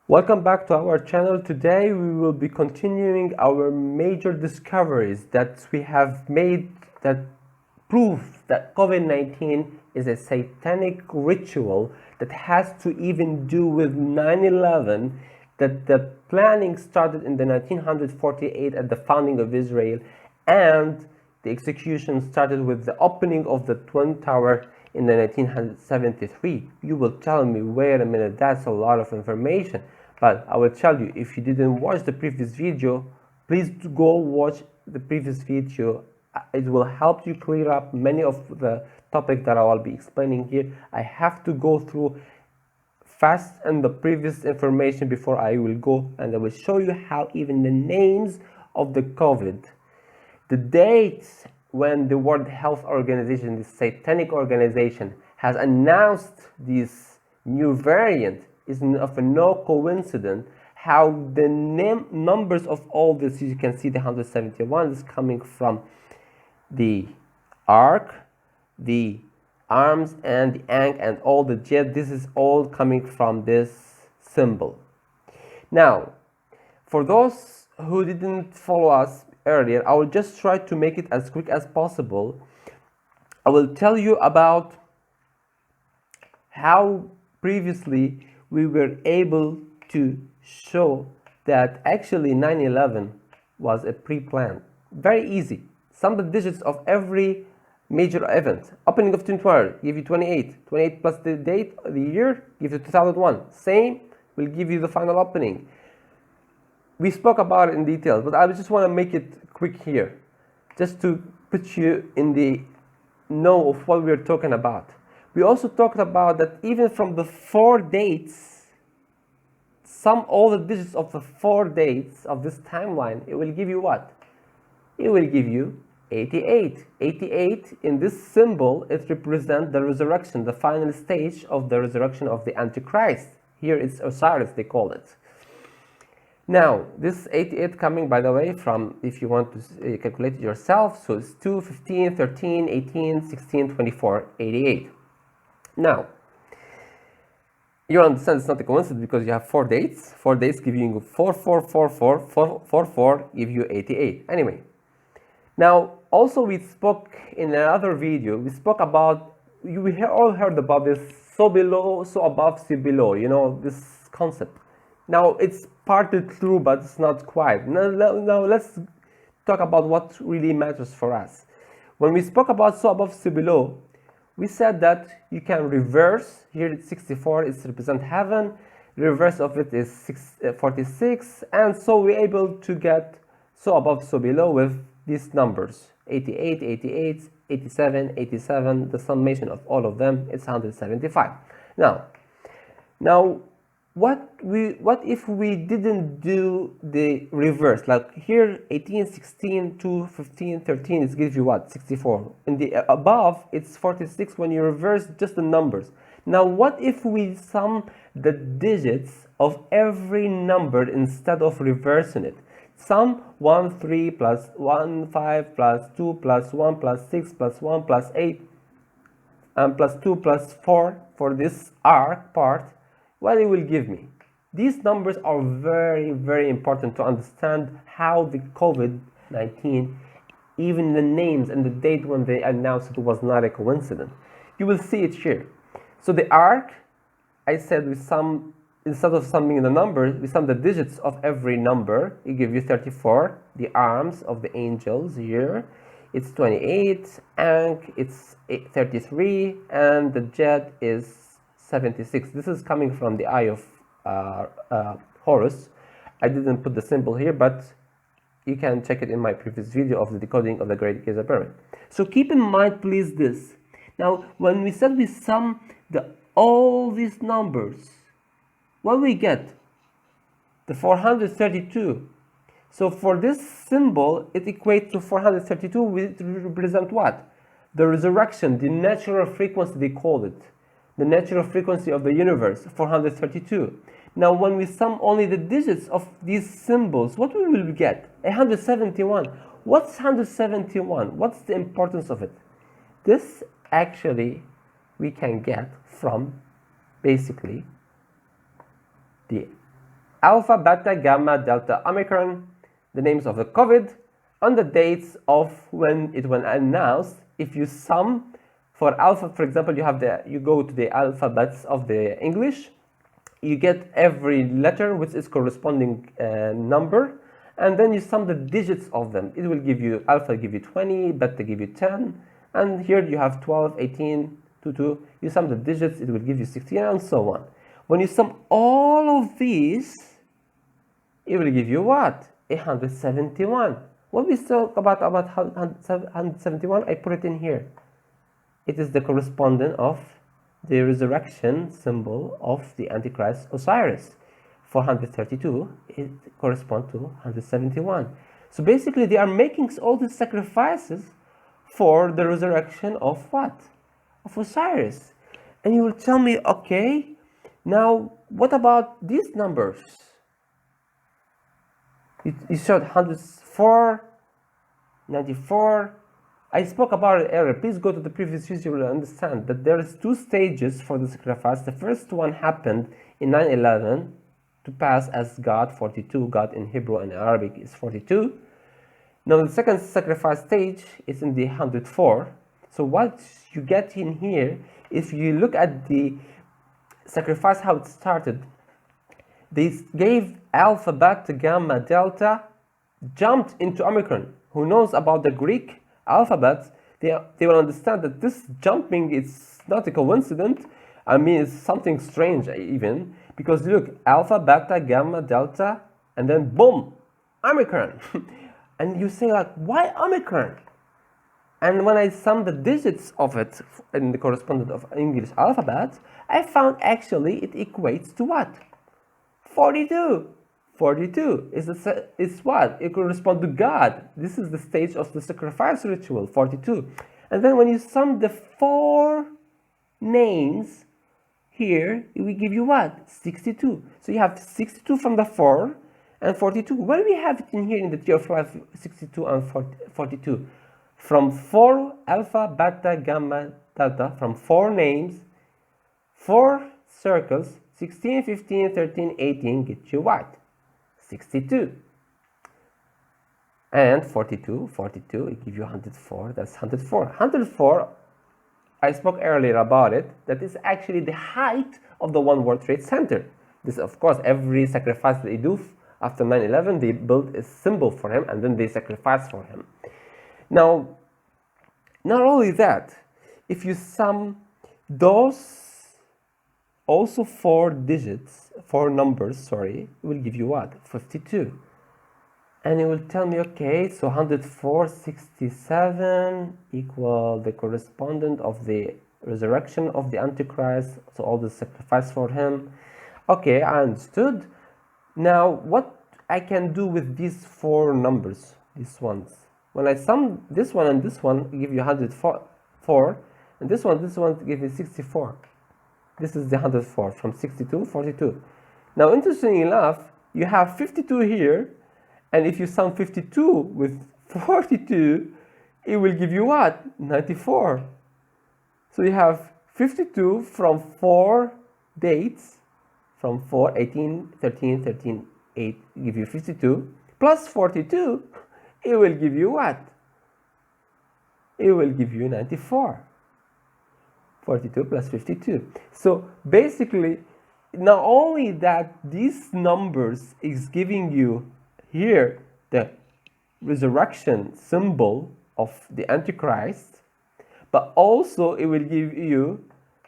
Welcome back to our channel. Today we will be continuing our major discoveries that we have made that prove that COVID-19 is a satanic ritual that has to even do with 9/11, that the planning started in the 1948 at the founding of Israel, and the execution started with the opening of the Twin Tower in the 1973. You will tell me, wait a minute, that's a lot of information. But I will tell you, if you didn't watch the previous video, please go watch the previous video. It will help you clear up many of the topics that I will be explaining here. I have to go through fast and the previous information before I will go, and I will show you how even the names of the COVID, the dates when the World Health Organization, the satanic organization, has announced this new variant is of no coincidence. How the numbers of all this, you can see the 171 is coming from the ark, the arms, and the ankh, and all the jet. This is all coming from this symbol. Now, for those who didn't follow us earlier, I will just try to make it as quick as possible. I will tell you about how previously we were able to show that actually 9/11 was a pre-planned. Very easy. Sum the digits of every major event. Opening of Twin Tower, give you 28. 28 plus the date, the year, give you 2001. Same will give you the final opening. We spoke about it in detail, but I just want to make it quick here, just to put you in the know of what we're talking about. We also talked about that even from the 4 dates, sum all the digits of the 4 dates of this timeline, it will give you what? It will give you 88. 88 in this symbol, it represents the resurrection, the final stage of the resurrection of the Antichrist. Here it's Osiris, they call it. Now, this 88 coming, by the way, from, if you want to calculate it yourself, so it's 2, 15, 13, 18, 16, 24, 88. Now, you understand it's not a coincidence because you have 4 dates. 4 dates give you 4, 4, 4, 4, 4, 4, 4 give you 88. Anyway, now also we spoke in another video, we spoke about, you all heard about this so below, so above, so below, you know, this concept. Now it's partly true, but it's not quite. Now let's talk about what really matters for us. When we spoke about so above, so below, we said that you can reverse. Here it's 64, it represents heaven. Reverse of it is 46, and so we're able to get so above, so below with these numbers: 88, 88, 87, 87. The summation of all of them is 175. Now, what if we didn't do the reverse? Like here, 18, 16, 2, 15, 13, it gives you what? 64. In the above, it's 46 when you reverse just the numbers. Now, what if we sum the digits of every number instead of reversing it? Sum 1, 3 plus 1, 5 plus 2 plus 1 plus 6 plus 1 plus 8 and plus 2 plus 4 for this arc part. What it will give me. These numbers are very, very important to understand how the COVID-19, even the names and the date when they announced it, was not a coincidence. You will see it here. So the arc, I said we sum, instead of summing the numbers, we sum the digits of every number. It gives you 34. The arms of the angels here, it's 28, ankh, it's 33, and the jet is 76. This is coming from the eye of Horus. I didn't put the symbol here, but you can check it in my previous video of the decoding of the Great Giza Pyramid. So keep in mind, please, this. Now, when we said we sum all these numbers, what we get? The 432. So for this symbol, it equates to 432, which represent what? The resurrection, the natural frequency, they call it. The natural frequency of the universe, 432. Now, when we sum only the digits of these symbols, what will we get? 171. What's 171? What's the importance of it? This actually we can get from basically the Alpha, Beta, Gamma, Delta, Omicron, the names of the COVID, on the dates of when it was announced. If you sum for alpha, for example, you go to the alphabets of the English, you get every letter which is corresponding number, and then you sum the digits of them. It will give you, alpha give you 20, beta give you 10, and here you have 12, 18, 22. You sum the digits, it will give you 16, and so on. When you sum all of these, it will give you what? 171. What we talk about 171, I put it in here. It is the correspondent of the resurrection symbol of the Antichrist Osiris. 432, it corresponds to 171. So basically, they are making all these sacrifices for the resurrection of what? Of Osiris. And you will tell me, okay, now what about these numbers? You showed 104, 94. I spoke about it earlier. Please go to the previous video. You will understand that there is 2 stages for the sacrifice. The first one happened in 9/11 to pass as God, 42. God in Hebrew and Arabic is 42. Now the second sacrifice stage is in the 104. So what you get in here, if you look at the sacrifice, how it started, they gave Alpha, Beta, Gamma, Delta, jumped into Omicron. Who knows about the Greek alphabet, they will understand that this jumping is not a coincidence. I mean, it's something strange even, because look, Alpha, Beta, Gamma, Delta, and then boom, Omicron. And you say like, why Omicron? And when I sum the digits of it in the correspondent of English alphabet, I found actually it equates to what? 42. 42 is what? It corresponds to God. This is the stage of the sacrifice ritual, 42. And then when you sum the 4 names here, it will give you what? 62. So you have 62 from the 4 and 42. Where do we have it in here in the tree of life, 62 and 42? From 4 alpha, beta, gamma, delta, from 4 names, 4 circles, 16, 15, 13, 18, get you what? 62. And 42, it gives you 104, that's 104. 104, I spoke earlier about it, that is actually the height of the One World Trade Center. This, of course, every sacrifice they do after 9/11, they build a symbol for him and then they sacrifice for him. Now, not only that, if you sum those also 4 numbers, it will give you what? 52. And it will tell me, okay, so 104.67 equal the correspondent of the resurrection of the Antichrist, so all the sacrifice for him. Okay, I understood. Now, what I can do with these 4 numbers, these ones? When I sum this one and this one, give you 104, and this one give you 64. This is the 104 from 62, 42. Now, interestingly enough, you have 52 here, and if you sum 52 with 42, it will give you what? 94. So you have 52 from 4 dates, from 4, 18, 13, 13, 8, give you 52, plus 42, it will give you what? It will give you 94. 42 plus 52. So basically, not only that these numbers is giving you here the resurrection symbol of the Antichrist, but also it will give you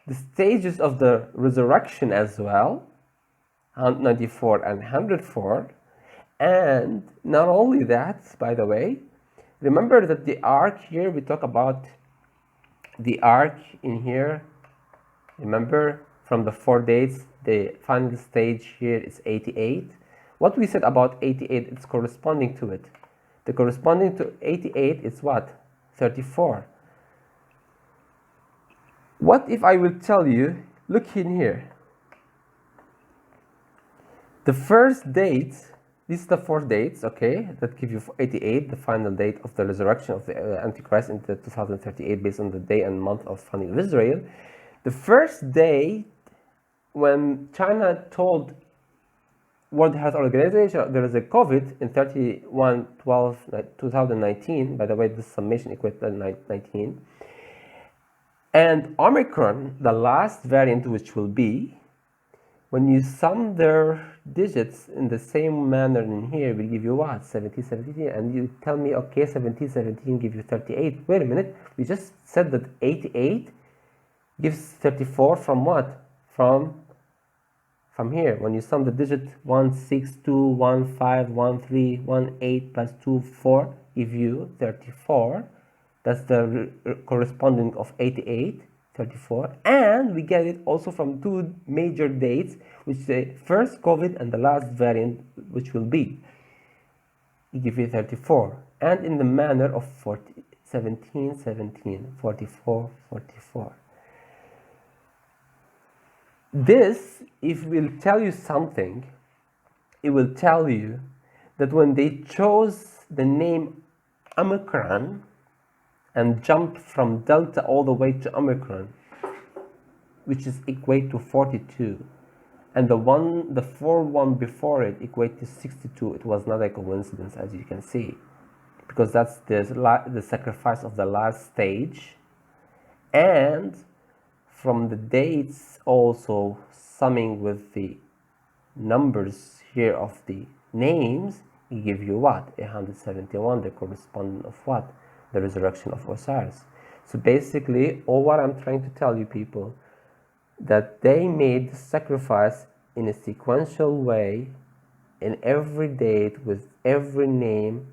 the stages of the resurrection as well, 94 and 104. And not only that, by the way, remember that the ark here, we talk about the ark in here. Remember from the 4 dates, the final stage here is 88. What we said about 88, it's corresponding to it. The corresponding to 88 is what? 34. What if I will tell you, look in here. The first date, these are the 4 dates, okay, that give you 88, the final date of the resurrection of the Antichrist in the 2038 based on the day and month of founding of Israel. The first day when China told World Health Organization, there is a COVID in 31/12/2019. By the way, this summation equates to 19. And Omicron, the last variant, which will be, when you sum their digits in the same manner in here, will give you what? 17, 17. And you tell me, okay, 17, 17 give you 38. Wait a minute. We just said that 88 gives 34 from what? From here. When you sum the digit 1, 6, 2, 1, 5, 1, 3, 1, 8 plus 2, 4, give you 34. That's the corresponding of 88, 34. And we get it also from two major dates, which is the first COVID and the last variant, which will be. It gives you 34. And in the manner of 17, 17, 44, 44. This, if will tell you something, it will tell you that when they chose the name Omicron and jumped from Delta all the way to Omicron, which is equate to 42, and the 4 one before it equate to 62, it was not a coincidence, as you can see, because that's the sacrifice of the last stage. And from the dates also summing with the numbers here of the names, it give you what? 171, the corresponding of what? The resurrection of Osiris. So basically, all what I'm trying to tell you people, that they made the sacrifice in a sequential way in every date with every name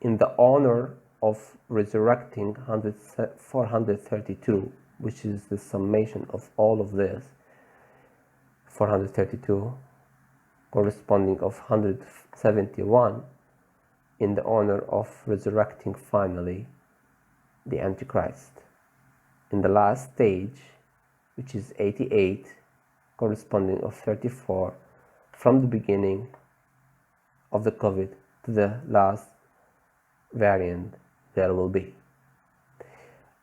in the honor of resurrecting 432, which is the summation of all of this. 432 corresponding of 171 in the honor of resurrecting finally the Antichrist. In the last stage, which is 88, corresponding of 34, from the beginning of the COVID to the last variant there will be.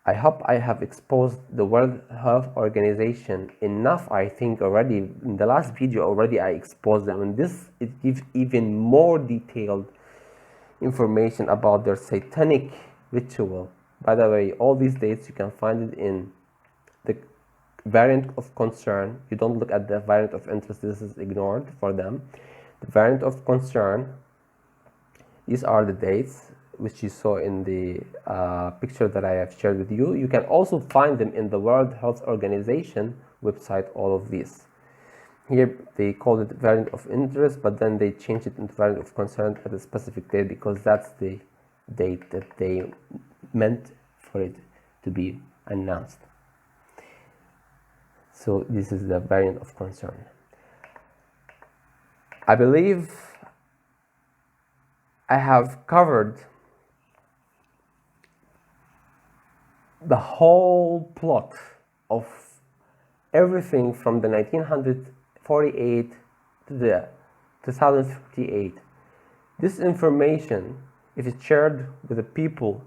I hope I have exposed the World Health Organization enough. I think already in the last video already I exposed them, and this it gives even more detailed information about their satanic ritual. By the way, all these dates you can find it in the variant of concern. You don't look at the variant of interest, this is ignored for them. The variant of concern, these are the dates which you saw in the picture that I have shared with you. You can also find them in the World Health Organization website, all of these. Here they called it variant of interest, but then they changed it into variant of concern at a specific date because that's the date that they meant for it to be announced. So this is the variant of concern. I believe I have covered the whole plot of everything from the 1948 to the 2038. This information, if it's shared with the people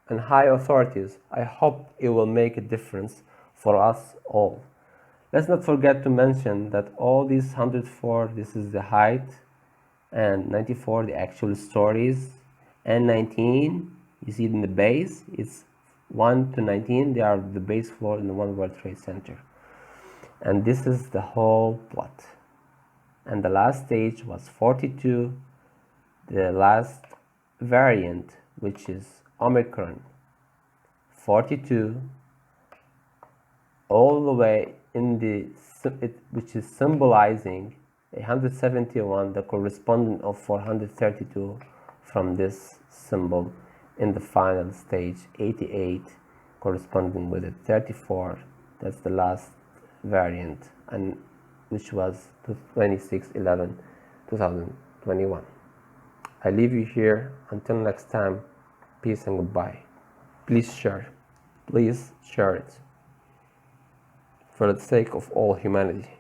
and high authorities, I hope it will make a difference for us all. Let's not forget to mention that all these 104, this is the height, and 94, the actual stories, and 19, you see it in the base, it's 1 to 19, they are the base floor in the One World Trade Center. And this is the whole plot. And the last stage was 42, the last variant, which is Omicron, 42, all the way in the, which is symbolizing 171, the corresponding of 432 from this symbol in the final stage, 88 corresponding with it, 34, that's the last variant, and which was 26/11/2021. I leave you here until next time. Peace and goodbye. Please share it for the sake of all humanity.